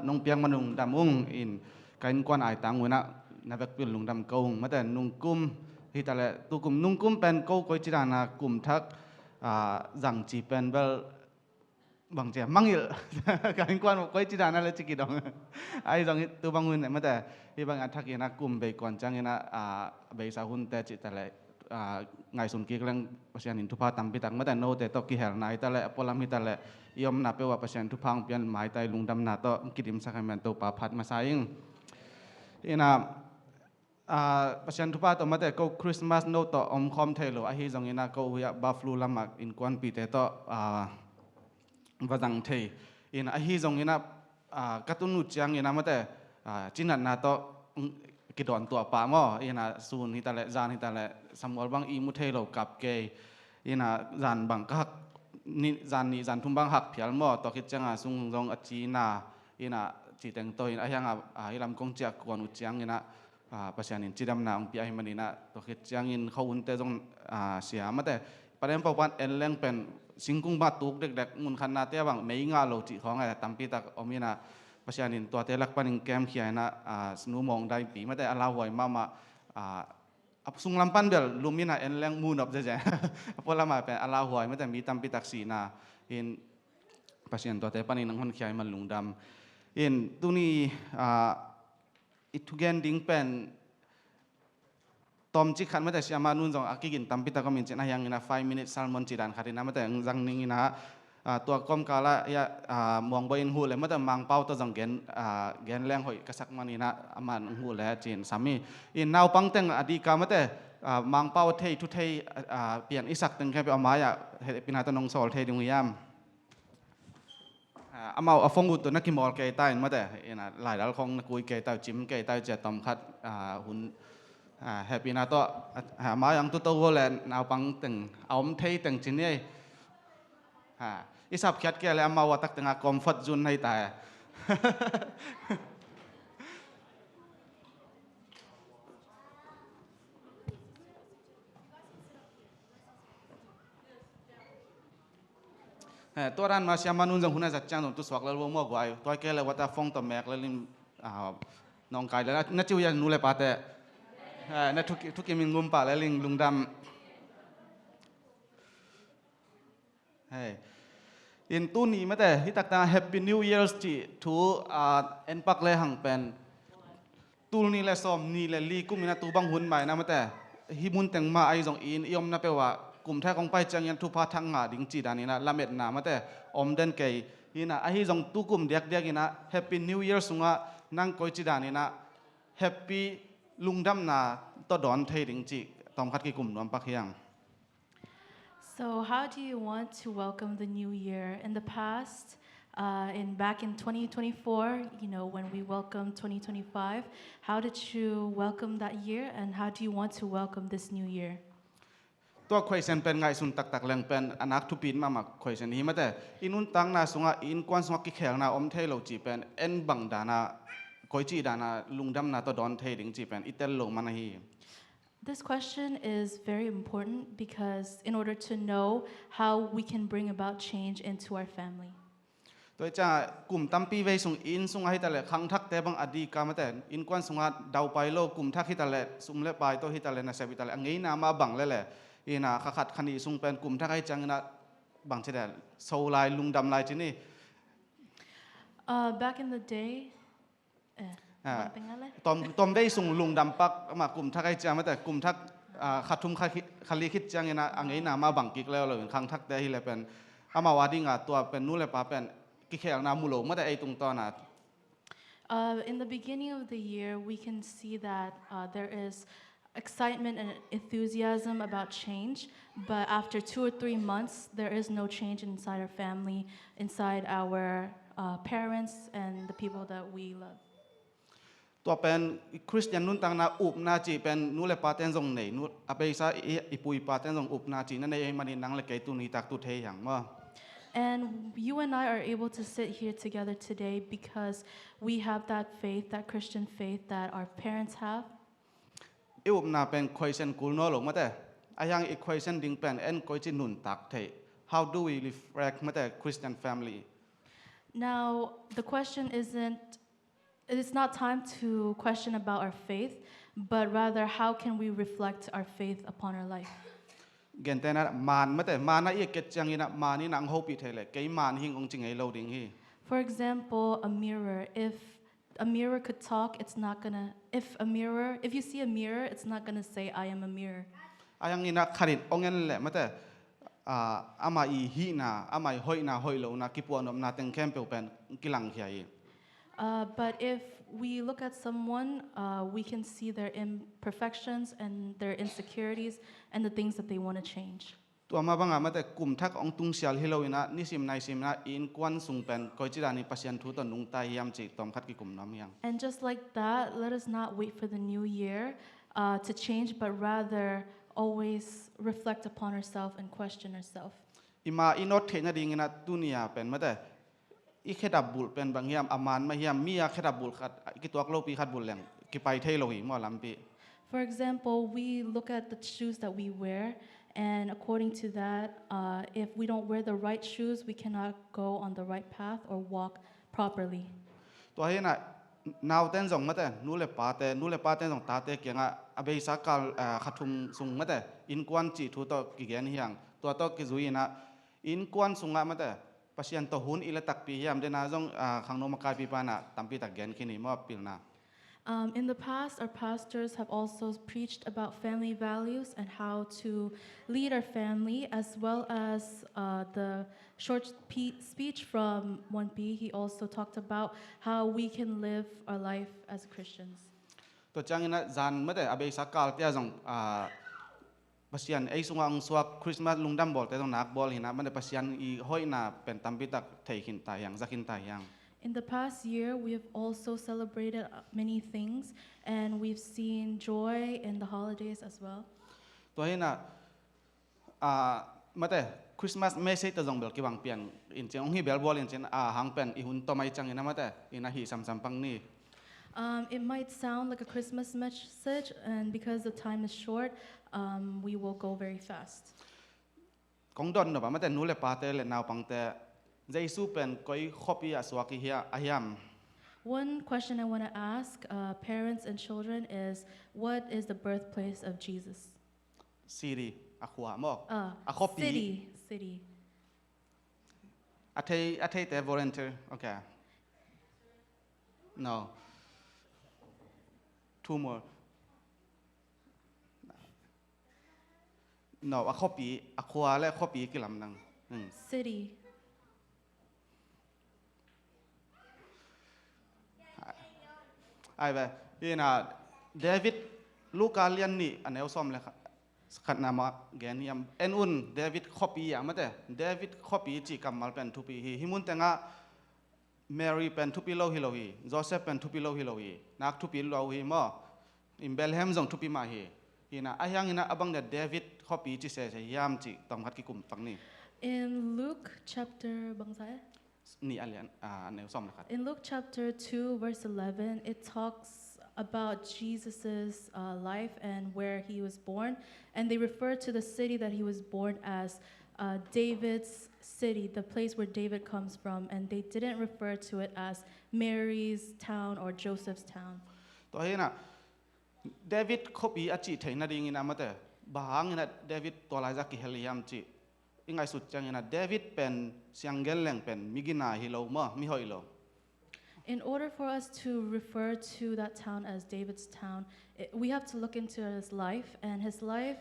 nung piang manung damung in kain kwan ai tang wena na vek pil lung dam kong mate nung kum hitale tu kum nung kum pen ko koi chirana kum thak jang chi pen bel bang che mangil kain kwan koi chirana le chikidong ai jong tu bangun mate hi bang athak ina kum be kon chang ina be sa hun te chitale ngai sun ki klang pasian in thupa tam pitak mate no te to ki hel nai tale polam hitale yom na pe wa pasian thu phang pian mai tai lung dam na to kidim sakhamen to pa phat ma saing ina pasian thu pa to mate ko Christmas no to om khom thelo a hi jong ina ko ya buffalo lamak in kwan pi te to wajang thei ina a hi jong ina katunu chiang ina mate chinan na to kidon tua pa mo ina sun hitale jan hitale samol bang I mu thelo kap ke ina jan bang kak ni jan thum bang hak phial mo to khit changa sung jong achi na ina chi teng to ina hyang hilam kong chia kon u chiang ina pasian in chidam na ong pi ai manina to khit chiang in khawun te jong sia mate parem pawan en leng pen singkung ba tuk dek dek mun khan na te bang mei nga lo chi khong ai tampi tak omina pasian in to te lak paning kem khia na snu mong dai pi mate ala hoi mama sung lampan bel lumina en leng mun op je pola ma pe ala hoi mate mi tampi tak si na in pasian to te paning hon khia man lungdam in tuni itugen ding pen tom chi khan mate siama nun jong akigin tampi tak min chen hayang ina 5 minutes salmon chi dan khatina mate jang ning inaตัวกอมกาละยามองบ่อินหูเลยมะแต่มังเป้าตัวจังเกนแกนแรงหอยกะสักมานี่นะอามันหูแลจีนสามีอินนาวปังเต็งอดีกามะแต่มังเป้าเททุเทเปลี่ยนอีสักตึงแค่ไปเอามาอะเฮ็ดปินาตนงสอลเทดุงยามอามาเอาฟงอุตัวนักกิมอลเกยใต้มะแต่อินะหลายดาลของกุยเกยใต้จิมเกยใต้เจตอมคัดหุ่นแฮปปี้นาตัวมายังตัวโตแลนาวปังตึงเอามเทตึงจินนี่isap kiat ke le amma watak tengah comfort zone hai taตัวran ma siam manun jong huna jat chang tu swak le mo gwai toy ke le wata phong to mek le lim nong kai le na chu ya nu le pa te na thuki min ngum pa le ling lungdam hey in tu ni mate hitak ta happy new years chi thu en pak le hang pen tul ni le som ni le li kumina tu bang hun mai na mate hi mun teng ma ai jong in yom na pe wa kum tha kong pai chang yan thu pha thang nga ding chi dan ina lamet na mate om den ke ina a hi jong tu kum dek dek ina happy new year sunga nang koi chi dan ina happy lungdam na to don thei ding chi tom khat ki kum nom pak hyang. So how do you want to welcome the new year? In the past, back in 2024, when we welcomed 2025, how did you welcome that year and how do you want to welcome this new year? ตัวquestion pen ngai sun tak tak leng pen anak thu pin ma question hi mate inun tang na sunga in kwan sunga ki khel na om thei lo chi pen en bang dana koi chi dana lungdam na to don thei ding chi pen itel lo man hi. This question is very important because in order to know how we can bring about change into our family. ตัวจะกลุ่มตั้มปีเวสุงอินสุงให้ตะเลขังทักแต่บางอดีกามแต่อินกวนสุงอาดาวไปโลกลุ่มทักให้ตะเลสุมเลไปตัวให้ตะเลนะเสบิตะเลอังงี้นามาบังเลยแหละอีน่ะขัดคันอีสุงเป็นกลุ่มทักให้จังนะบังเฉดโซลายลุงดำลายที่นี่ Back in the day ตอมได้ส่งลุงดำปักมากลุ่มทักให้จังแต่กลุ่มทักขัดทุมคลีคิดจังนะอังงี้นามาบังกิกแล้วเลยขังทักแต่ที่เลยเป็นอามาวาดิงาตัวเป็นนู้นเลยป้าเป็นกิเคลนามูโลไม่ได้ไอตรงตอนนั้น In the beginning of the year, we can see that there is excitement and enthusiasm about change, but after 2 or 3 months, there is no change inside our family, inside our parents and the people that we love. ตัวเป็นคริสเตียนนุ่นต่างนาอุปนาจีเป็นนู้นเลยปาเต้นทรงไหนนู้นอเปย์ซาอีปุยปาเต้นทรงอุปนาจีนั่นเองมันนังเลยเกตุนีตักตุเทอย่างมั้ง And you and I are able to sit here together today because we have that faith, that Christian faith that our parents have. อุปนาเป็น question กูโนหลงมาแต่อายังอีก question ดิ่งเป็นเอ็นก้อยจีนุ่นตักเท How do we reflect มาแต่ Christian family Now, the question isn't, it's not time to question about our faith, but rather how can we reflect our faith upon our life. เกนแต่นะมานมาแต่มานะอีกเกตจังอีนะมานี่นางโฮปิเทเลเกยมานหิงองจิงไอโลดิงฮี For example, a mirror. If a mirror could talk, it's not gonna, if you see a mirror, it's not gonna say, I am a mirror. อายังนี่นะขนิดองเงินแหละมาแต่อามาอีฮีนาอามาหอยนาหอยโลนะกิปวนอมนาเต็งแคมเปลเป็นกิลังเขีย But if we look at someone, we can see their imperfections and their insecurities and the things that they want to change. ตัวมาบังอามาแต่กลุ่มทักองตุงเสียลฮิโลนะนิสิมนายสิมนะอินกวนสุงเป็นกอยจิดานิปัสยันทุตนุงตายยามจิตอมคัดกิกลุ่มน้ำยัง And just like that, let us not wait for the new year to change, but rather always reflect upon ourselves and question ourselves. อิมาอินอตเทนดิงนะตุนียเป็นมาแต่อีเคดับบุลเป็นบางยามอามานมาเฮียมมีอาเคดับบุลขัดกิตัวโลปีขัดบุลแหลงกิไปเทโลหิมอลำปี For example, we look at the shoes that we wear, and according to that, if we don't wear the right shoes, we cannot go on the right path or walk properly. ตัวเห็นน่ะนาวเต้นส่งมาแต่นู้เลปาแต่นู้เลปาเต้นส่งตาเตเกียงอ่ะอเบยสักการขัดทุงส่งมาแต่อินกวนจีทุตกิเกนเฮียงตัวตกิจุยนะอินกวนส่งมาแต่ปัสยันตัวหุ่นอิเลตักปีเฮียมเดนาจงขังโนมากายปีปานะตัมปีตักเกนคินีมอปิลนา In the past, our pastors have also preached about family values and how to lead our family, as well as the short speech from 1B. He also talked about how we can live our life as Christians. ตัวจังนะจานมาแต่อเบยสักการเตียจงปัสยันไอสุงอังสวกคริสต์มาสลุงดัมบอลแต่ต้องนักบอลเห็นนะมันแต่ปัสยันอีห้อยนาเป็นตัมปีตักเทขินตายยังจักินตายยัง In the past year, we have also celebrated many things, and we've seen joy in the holidays as well. ตัวเห็นนะมาแต่คริสต์มาสไม่ใช่ตัวจงเบลกิวังเปลี่ยนอินเจองฮีเบลบอลอินเจนหังเป็นอีหุ่นตัวไม่จังอินะมาแต่อินะฮีซ้ำๆปังนี่ It might sound like a Christmas message, and because the time is short, we will go very fast. กองดอนเนาะมาแต่นู้เลปาเตเลนาวปังแต่เจสูเป็นก้อยคบยาสวากิเฮียอาฮิม One question I want to ask parents and children is, what is the birthplace of Jesus? ซีรีอาขวามอกอาคบปี City. อาเทแต่ volunteer okay no two more no อาคบปีอาขวาและคบปีกี่ลำนัง City. ไอ้แบบนี่นะเดวิดลูกาเลียนนี่อันเอลซอมเลยครับขัดนามาแกนยามเอ็นอุ่นเดวิดคอปีอย่างมาแต่เดวิดคอปีจีกัมมาเป็นทุปีฮิมุนแต่งะแมรี่เป็นทุปีโลฮิโลฮีโจเซฟเป็นทุปีโลฮิโลฮีนักทุปีโลฮีมออิมเบลเฮมจงทุปีมาฮีนะไอ้ยังนะบังเดเดวิดคอปีจีเสียยามจีต้องขัดกิกุมฟังนี่ In Luke chapter, Bangsay? นี่อันเลียนอันเอลซอมเลยครับ In Luke chapter 2, verse 11, it talks about Jesus' life and where he was born. And they refer to the city that he was born as David's city, the place where David comes from. And they didn't refer to it as Mary's town or Joseph's town. ตัวเห็นนะเดวิดคบีอาจิเทนดิงินะมาแต่บางนะเดวิดตัวลายจากกิเฮลียมจิอิงไงสุดจังนะเดวิดเป็นเสียงเกลเลงเป็นมิกินาฮิโลมะมิฮอยโล In order for us to refer to that town as David's town, we have to look into his life, and his life,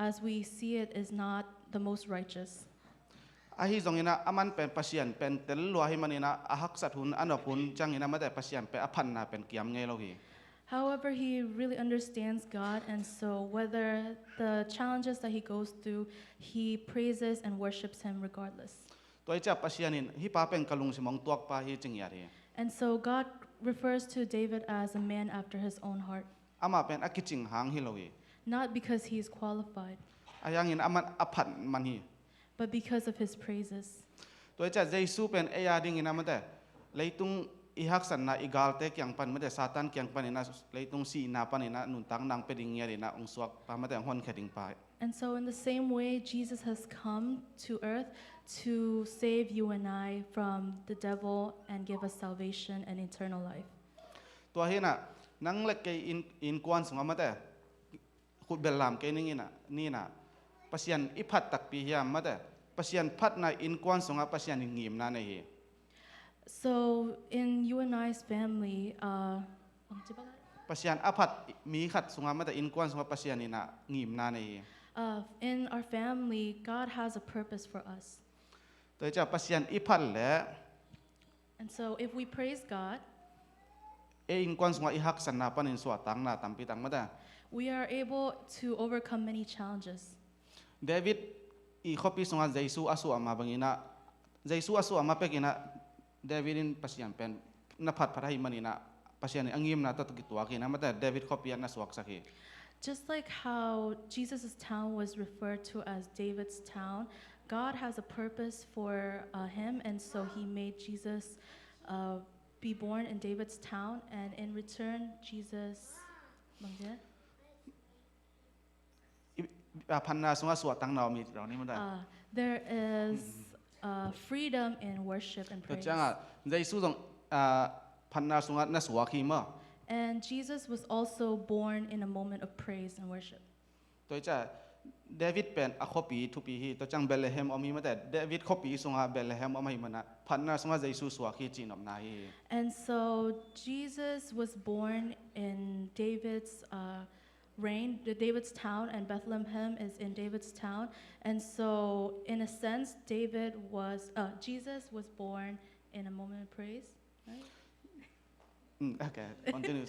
as we see it, is not the most righteous. อาฮิจงนะอามันเป็นปัสยันเป็นเตลลัวให้มันนะอาฮักสัตหุนอันดับหุนจังนะมาแต่ปัสยันเป็นอภันนะเป็นเกียมไงโลฮี However, he really understands God, and so whether the challenges that he goes through, he praises and worships him regardless. ตัวจับปัสยันินฮิปาเป็นกะลุงสมองตัวปาฮิจิงยาดี And so God refers to David as a man after his own heart, อามาเป็นอากิจิงหางฮิโลฮี not because he is qualified, อายังอามันอภันมันฮี but because of his praises. ตัวจับเยซูเป็นเอียดิงินะมาแต่เลยตุง ihak san na igalte kyang pan mate satan kyang panina leitung si na panina nuntang nang peding ngeri na ong suak pa mate hon khading pa. And so in the same way, Jesus has come to earth to save you and I from the devil and give us salvation and eternal life. ตัวเฮน่ะนังเล็กอินกวนสงมแต่ขุดเบลลามเกนิงิน่ะนี่น่ะปัสยันอิพัดตักปียามมาแต่ปัสยันพัดน่ะอินกวนสงปัสยันงิมนาในเฮ So in you and I's family, ปัสยันอภัดมีขัดสงมาแต่อินกวนสงปัสยันนี่น่ะงิมนาในเฮin our family, God has a purpose for us. ตัวจะปัสยันอิพัดและ And so if we praise God, อินกวนสงอิฮักสันนาปันินสวตังนาตัมปีตังมาแต่ we are able to overcome many challenges. เดวิดอีข้อปีสงเยซูอาสุอามาบังอินะเยซูอาสุอามาเป็กินะเดวิดินปัสยันเป็นนภัดพัทหิมันินะปัสยันอังยิมนะตัดกิตัวกินะมาแต่เดวิดข้อปีนะสวกสัก Just like how Jesus' town was referred to as David's town, God has a purpose for him, and so he made Jesus be born in David's town, and in return, Jesus... พันนาสงสวตังนามีเรานี่มันได้ There is freedom in worship and ตัว praise. จังอ่ะเยซูต้องพันนาสงนัสวาคีมา And Jesus was also born in a moment of praise and worship. ตัวจ้าเดวิดเป็นอคปีทุปีฮีตัวจังเบลเลเฮมอมีมาแต่เดวิดคปีสงเบลเลเฮมอมีมันนะพันนาสงเยซูสวาคีจีนอมนาฮี And so Jesus was born in David's reign. David's town, and Bethlehem is in David's town. And so in a sense, Jesus was born in a moment of praise, right? Okay, continue.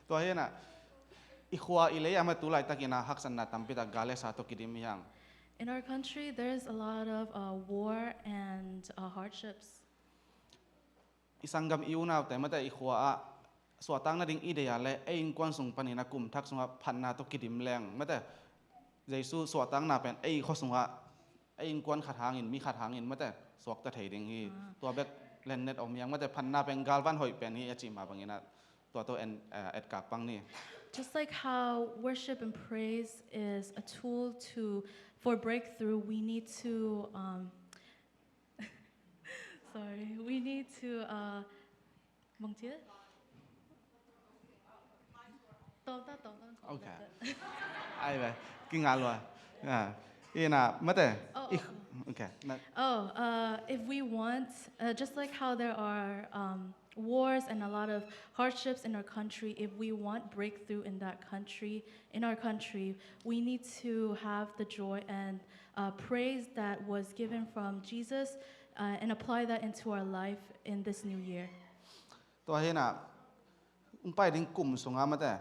ตัวเฮน่ะอีขวาอิเลยามาตุไลตะกินะฮักสันนาตัมปิตะกาเลสาตุกิดิมยัง In our country, there's a lot of war and hardships. อิสังกัมอิวนาแต่มาแต่อีขวาสวตังนาดิงอีเดียและเองกวนสงปนินะกุมทักสงพันนาตุกิดิมแรงมาแต่เยซูสวตังนาเป็นข้อสงเองกวนขัดหางอินมีขัดหางอินมาแต่สวกตะเทดิงฮีตัวเบกเลนเน็ตอมยังมาแต่พันนาเป็นกาลวันหอยเป็นฮีจิมาบังอินะตัวเอ็ดกากปังนี่ Just like how worship and praise is a tool for breakthrough, we need to we need to Okay. ไอ้ไปกินงานเลยอีน่ะมาแต่Okay. If we want, just like how there are wars and a lot of hardships in our country, if we want breakthrough in our country, we need to have the joy and praise that was given from Jesus and apply that into our life in this new year. ตัวเฮน่ะไปถึงกลุ่มสงฆ์มาแต่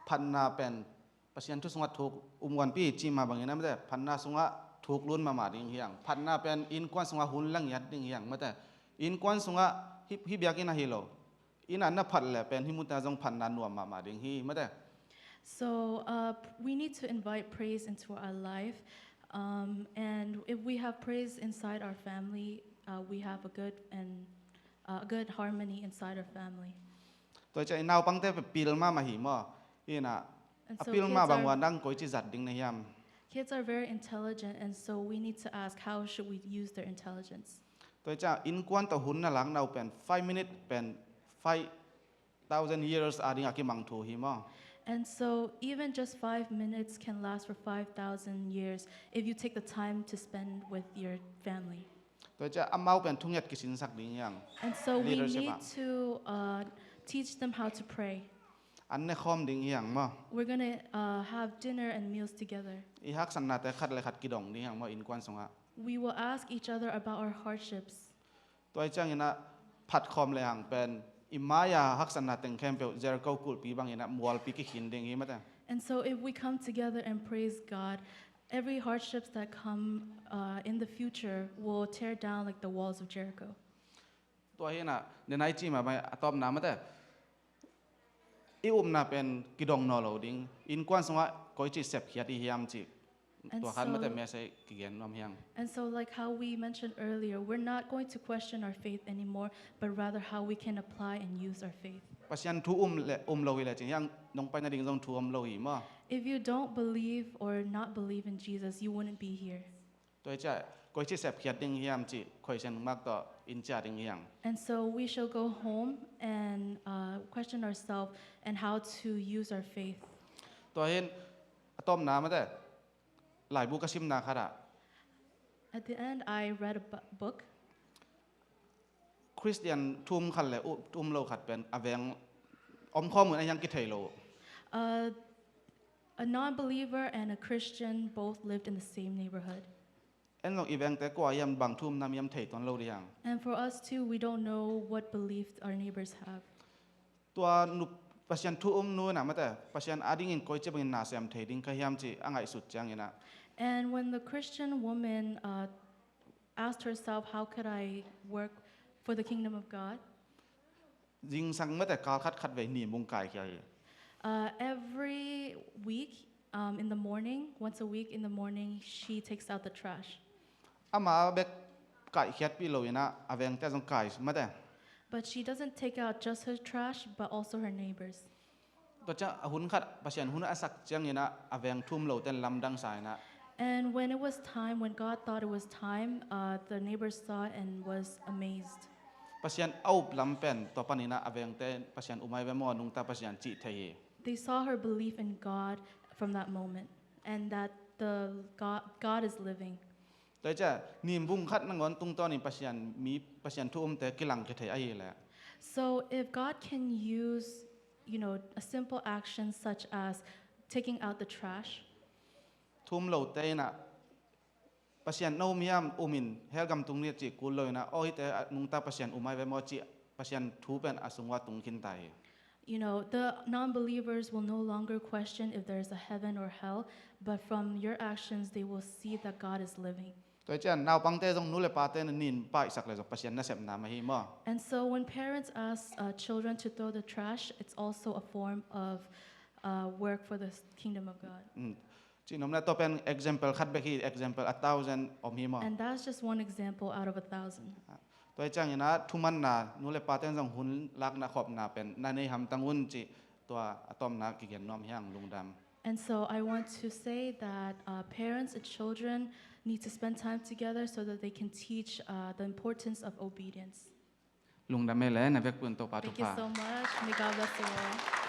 พันนาเป็นปัจจัยทุกสงฆ์ถูกวันปีจีมาบางอย่างนั้นมาแต่พันนาสงฆ์ถูกลุ้นมาดิ่งเฮียงพันนาเป็นอินกวนสงฆ์หุ่นลังยัดดิ่งเฮียงมาแต่อินกวนสงฆ์ฮิบยากินฮิโลอินอันนับพันแหละเป็นฮิมุตาจงพันนานวมมาดิ่งฮีมาแต่ So we need to invite praise into our life, and if we have praise inside our family, we have a good harmony inside our family. ตัวใจนาวปังเตไปปีลมาหิมออีน่ะปีลมาบางวันดังก้อยจิจัดดิ่งในยาม Kids are very intelligent, and so we need to ask how should we use their intelligence. ตัวจะอินกวนต่อหุ่นน่ะหลังเราเป็น5 minutes เป็น5,000 years อาดิ่งอากิมังทูหิมอ And so even just 5 minutes can last for 5,000 years if you take the time to spend with your family. ตัวจะอามาเป็นทุ่งยัดกิสินสักดิ่งยัง And so we need to teach them how to pray. อันนี้คอมดิ่งยังมั้ง We're going to have dinner and meals together. อีฮักสันนาแต่ขัดเลยขัดกิดองดิ่งยังมั้งอินกวนสงฆ์ We will ask each other about our hardships. ตัวจังยินะผัดคอมเลยหังเป็นอิมายาฮักสันนาแต่งแคมเปลเจอร์เกากุลปีบางยินะมัวลปีกิขินดิ่งฮีมาแต่ And so if we come together and praise God, every hardships that come in the future will tear down like the walls of Jericho. ตัวเฮน่ะเดนไอจีมาไปตอบน้ำมาแต่อีน่ะเป็นกิดองนอโลดิ่งอินกวนสงฆ์ก้อยจิเสพเขียดอีเฮียมจิ And ตัวคันมาแต่ so- แม่ใส่กิเกนนอมเฮียง And so, like how we mentioned earlier, we're not going to question our faith anymore, but rather how we can apply and use our faith. ปัสยันทูและโลหิแหละจริงยังน้องไปนาดิงทรงทูโลหิมา If you don't believe or not believe in Jesus, you wouldn't be here. ตัวจะก้อยที่แสบเขียดดิ่งเฮียมจิคอยเซนมากต่ออินจาดิ่งเฮียง And so we shall go home and question ourselves and how to use our faith. ตัวเห็นต้มน้ำมาแต่หลายบุกชิมนาคาระ At the end, I read a book. คริสเตียนทุ่มขันและทุ่มโลขัดเป็นอเวงอมข้อมือในยังกิเทโล A non-believer and a Christian both lived in the same neighborhood. เอ็นลองอีเวงแต่กว่ายังบางทุ่มน้ำยังเทตอนโลดียัง And for us too, we don't know what belief our neighbors have. ตัวนุปัสยันทุ่มนู้นนะมาแต่ปัสยันอาดิ้งอินก้อยจะเป็นนาเซมเทดิ้งขยามจิอ่างไอสุดจังยังนะ And when the Christian woman asked herself, how could I work for the kingdom of God? ยิงสังมาแต่การคัดไว้หนีมุงไก่เขีย Every week in the morning, once a week in the morning, she takes out the trash. อามาเบกไก่เขียดปีโลยนะอเวงแต่ทรงไก่มาแต่ But she doesn't take out just her trash, but also her neighbors. ตัวจะหุ่นขัดปัสยันหุ่นอาศักจังยังนะอเวงทุ่มโลเต้นลำดังสายนะ And when it was time, when God thought it was time, the neighbors saw it and was amazed. ปัสยันเอาลำเป็นตัวปานินะอเวงเต้ปัสยันอุไมเวมอนุงตาปัสยันจิเทย They saw her belief in God from that moment, and that God is living. ตัวจะนิมบุงขัดนังวันตุงตอนี่ปัสยันมีปัสยันทุ่มแต่กิลังเทยไอ้แหละ So if God can use, a simple action such as taking out the trash, ทุ่มโลเต้นะปัสยันโนมียมอุมินเฮลกำตุงเนี่ยจิกุลเลยนะโอ้ยแต่นุงตาปัสยันอุไมเวมอจิปัสยันทูเป็นอสุงวาตุงคินไต the non-believers will no longer question if there is a heaven or hell, but from your actions, they will see that God is living. ตัวจะนาวปังเต้ทรงนู้เลปาเต้นนินป้ายสักเลยปัสยันน่าเสพนามาฮีมอ And so when parents ask children to throw the trash, it's also a form of work for the kingdom of God. จีนมนะตัวเป็น example คัดไปที่ example 1,000 อมฮีมอ And that's just one example out of 1,000. ตัวจังอย่างนะทุมันนานู้เลปาเต้นทรงหุ่นลักนาขอบนาเป็นนาในหำตังหุ่นจิตัวอะตอมนากิเกนน้อมเฮียงลุงดำ And so I want to say that parents and children need to spend time together so that they can teach the importance of obedience. ลุงดำไม่แล้วนะเวกปืนตัวปาทุ Thank you พา so much. May God bless you all.